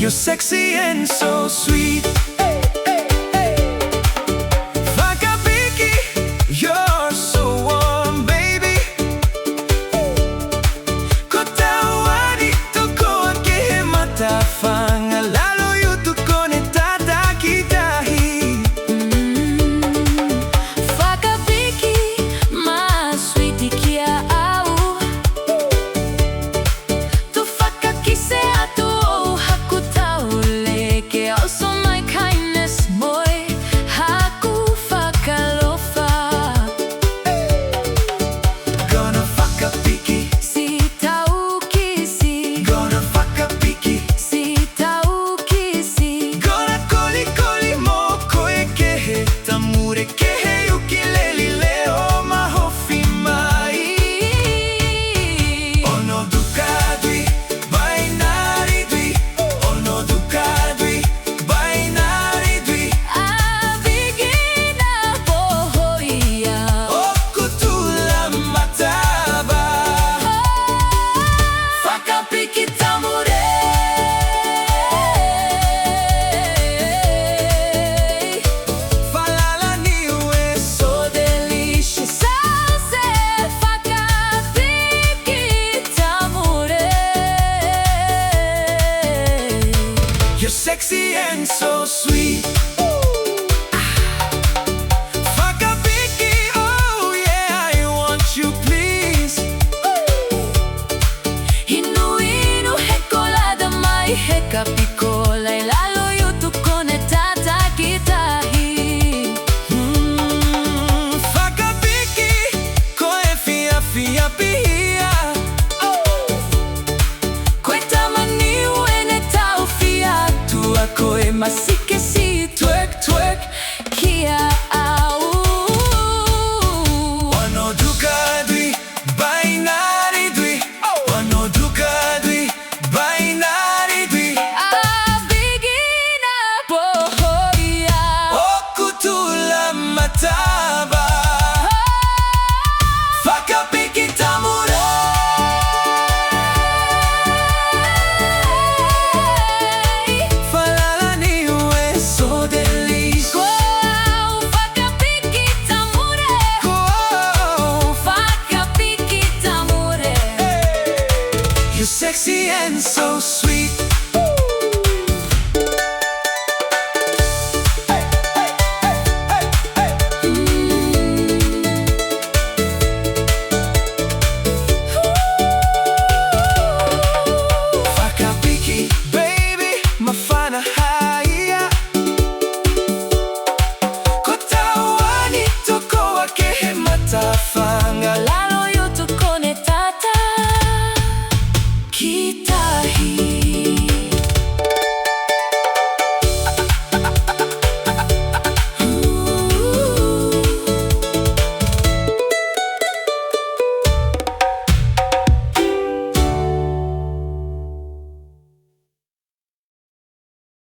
You're sexy and so sweet. Fakapiki, you're so warm, baby. Kotawari toko wake matafanga lalo yutu kone tatakitahi. Fakapiki, my sweetie kia au. Tu fakakise atu hakutauleke. Also my kindness boy haku fakalofa. Gonna Fakapiki, Sitaukisi, gonna Fakapiki. sitaukisi. Gonna koli koli moko ekehe Tamure kehe ukulele leo mahofi mai. Ono dukadwi bainari dwi. Ono dukadwi bainari dwi. Abigina bohoia. Okutula mataba. Fakapiki Tamure. Falala niwe So delicious. Salse Fakapiki Tamure. You're sexy and so sweet. Fakapiki, oh yeah, I want you please. Inu hekolada mai hekapikola ilalo yutu kone tatakitahi. Fakapiki, koe fia fia pia. Kwetamani wene taufia tua koe masike si twerk twerk kia au. Ono dukadwi bainari dwi. Ono dukadwi bainari dwi. Abigina bohoia. Okutula mataba. Fakapiki Tamure. Falala niwe so delicious. Wow, Fakapiki Tamure. Oh, Fakapiki Tamure. you're sexy and so sweet. Fakapiki, baby, mafana haya. Kotawani toko wake matafanga Lalo yutu kone tata kitahi.